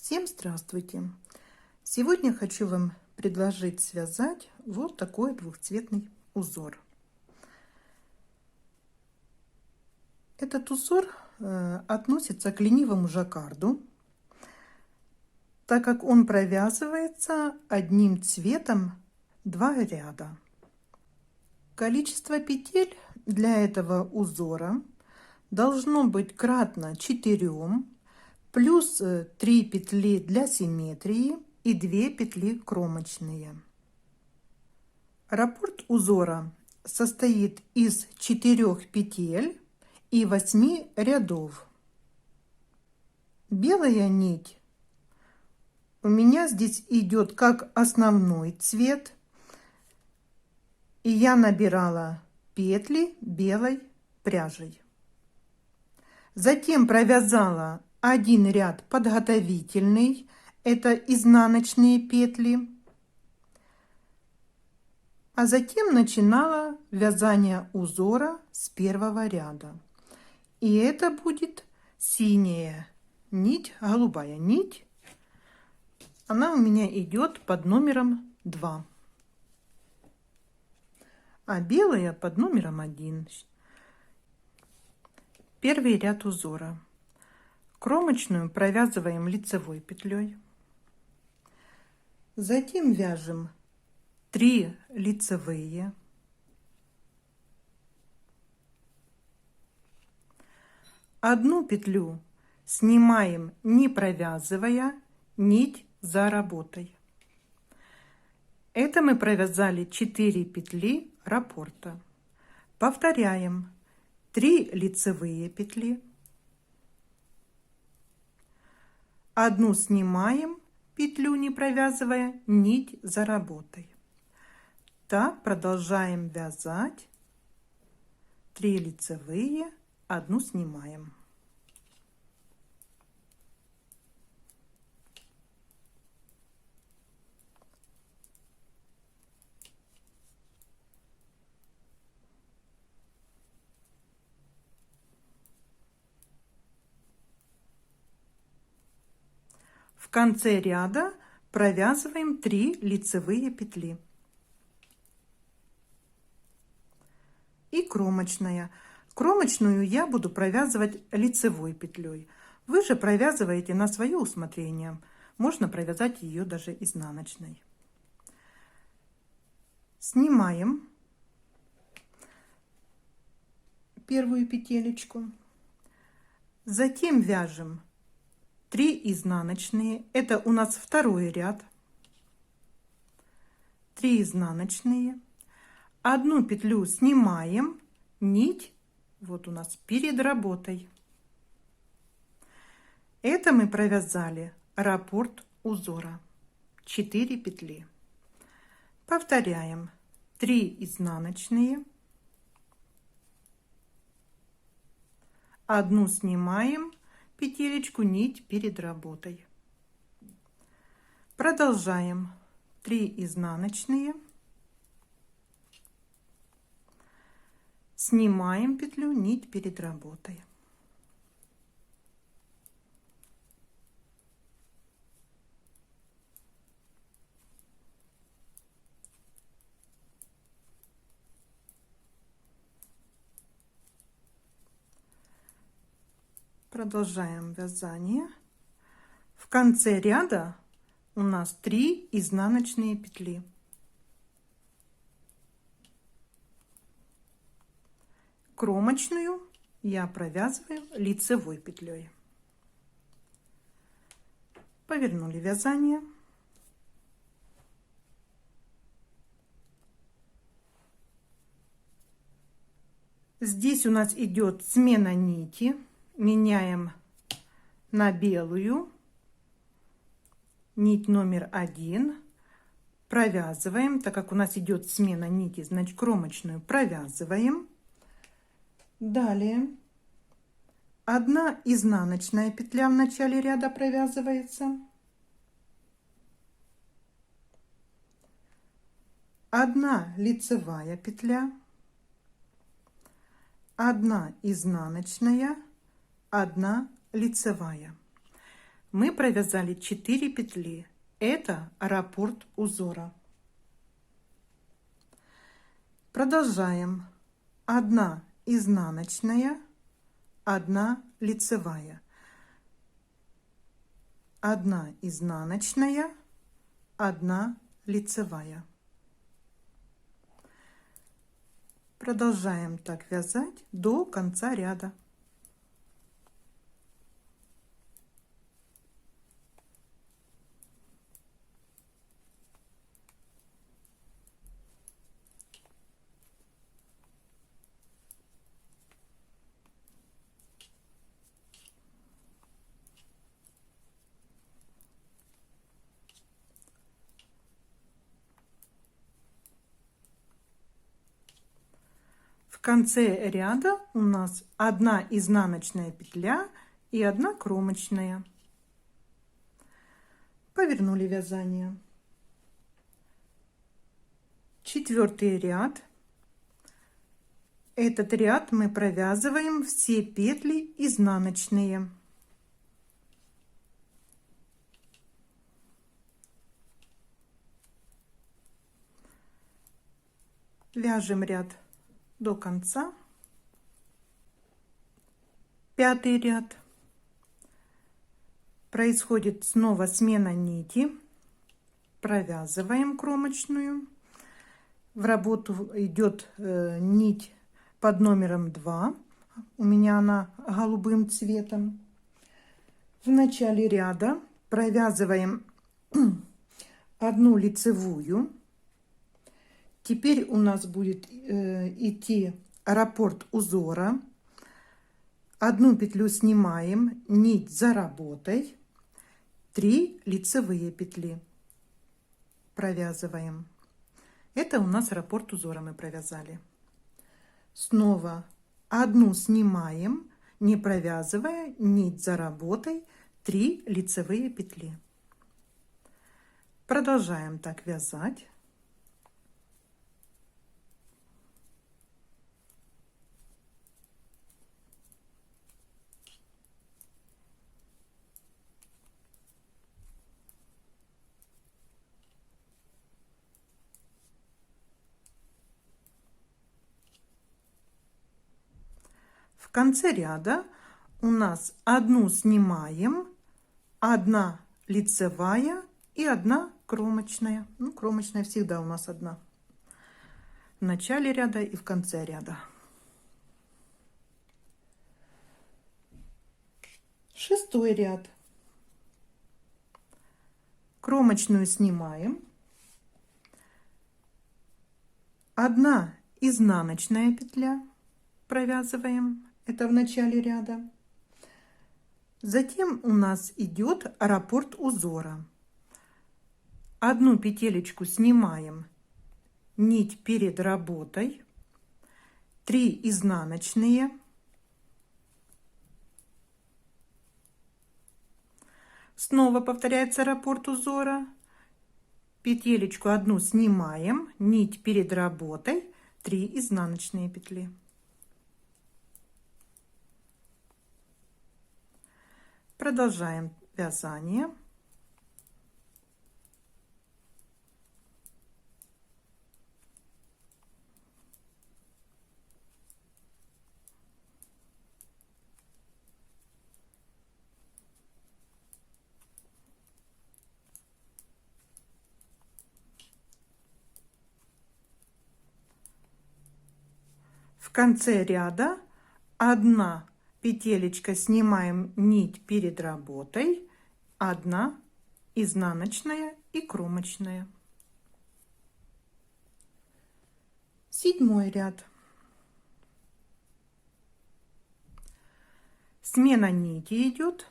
Всем здравствуйте! Сегодня хочу вам предложить связать вот такой двухцветный узор. Этот узор относится к ленивому жаккарду, так как он провязывается одним цветом 2 ряда. Количество петель для этого узора должно быть кратно 4, плюс 3 петли для симметрии и 2 петли кромочные. Раппорт узора состоит из 4 петель и 8 рядов. Белая нить у меня здесь идет как основной цвет, и я набирала петли белой пряжей. Затем провязала один ряд подготовительный, это изнаночные петли, а затем начинала вязание узора с первого ряда. И это будет синяя нить, голубая нить. Она у меня идет под номером 2, а белая под номером 1. Первый ряд узора. Кромочную провязываем лицевой петлей. Затем вяжем 3 лицевые. Одну петлю снимаем, не провязывая нить за работой. Это мы провязали 4 петли раппорта. Повторяем: 3 лицевые петли, одну снимаем, петлю не провязывая нить за работой. Так продолжаем вязать 3 лицевые, одну снимаем. В конце ряда провязываем 3 лицевые петли и кромочная. Кромочную я буду провязывать лицевой петлей. Вы же провязываете на свое усмотрение. Можно провязать ее даже изнаночной. Снимаем первую петелечку, затем вяжем 3 изнаночные, это у нас второй ряд, 3 изнаночные, одну петлю снимаем, нить вот у нас перед работой. Это мы провязали раппорт узора, 4 петли. Повторяем: 3 изнаночные, одну снимаем, петелечку, нить перед работой. Продолжаем: 3 изнаночные, снимаем петлю, нить перед работой. Продолжаем вязание. В конце ряда у нас 3 изнаночные петли. Кромочную я провязываю лицевой петлей. Повернули вязание. Здесь у нас идет смена нити. Меняем на белую, нить номер 1, провязываем, так как у нас идет смена нити, значит кромочную провязываем. Далее 1 изнаночная петля в начале ряда провязывается, 1 лицевая петля, 1 изнаночная, 1 лицевая. мы провязали 4 петли. Это раппорт узора. Продолжаем. 1 изнаночная, 1 лицевая. 1 изнаночная, 1 лицевая. Продолжаем так вязать до конца ряда. В конце ряда у нас 1 изнаночная петля и 1 кромочная. Повернули вязание. 4-й ряд. Этот ряд мы провязываем все петли изнаночные. Вяжем ряд до конца. 5-й ряд. Происходит снова смена нити. Провязываем кромочную. В работу идет нить под номером 2. У меня она голубым цветом. В начале ряда провязываем 1 лицевую. Теперь у нас будет идти раппорт узора. 1 петлю снимаем, нить за работой, 3 лицевые петли провязываем. Это у нас раппорт узора мы провязали. Снова 1 снимаем, не провязывая, нить за работой, 3 лицевые петли. Продолжаем так вязать. В конце ряда у нас 1 снимаем, 1 лицевая и 1 кромочная. Ну, кромочная всегда у нас 1. В начале ряда и в конце ряда. 6-й ряд. Кромочную снимаем. 1 изнаночная петля провязываем. Это в начале ряда. Затем у нас идет раппорт узора. 1 петелечку снимаем, нить перед работой, 3 изнаночные, снова повторяется раппорт узора, петелечку 1 снимаем, нить перед работой, 3 изнаночные петли. Продолжаем вязание. В конце ряда 1 петелечка снимаем, нить перед работой, 1 изнаночная и кромочная. 7-й ряд. Смена нити идет.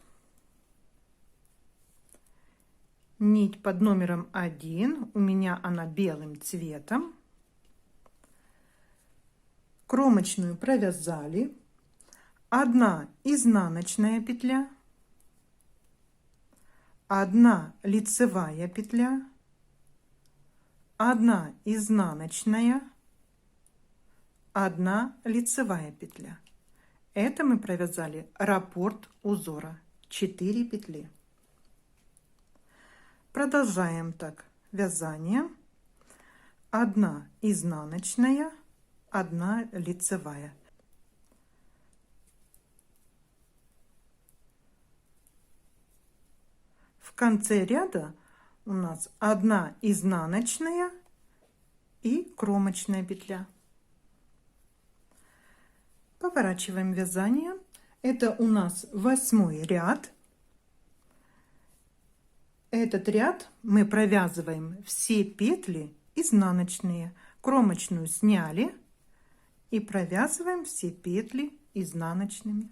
Нить под номером 1, у меня она белым цветом. Кромочную провязали. 1 изнаночная петля, 1 лицевая петля, 1 изнаночная, 1 лицевая петля. Это мы провязали раппорт узора, 4 петли. Продолжаем так вязание. 1 изнаночная, 1 лицевая. В конце ряда у нас 1 изнаночная и кромочная петля. Поворачиваем вязание. Это у нас 8 ряд. Этот ряд мы провязываем все петли изнаночные. Кромочную сняли и провязываем все петли изнаночными.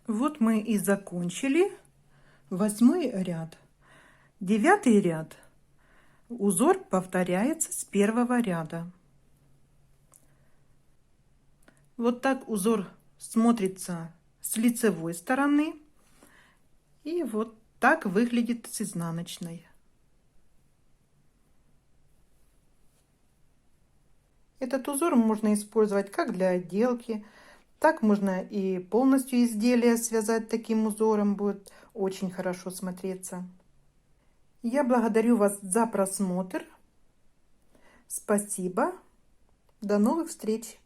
Вот мы и закончили 8 ряд. 9 ряд. Узор повторяется с 1 ряда. Вот так узор смотрится с лицевой стороны. И вот так выглядит с изнаночной. Этот узор можно использовать как для отделки, так можно и полностью изделие связать таким узором, будет очень хорошо смотреться. Я благодарю вас за просмотр. Спасибо. До новых встреч.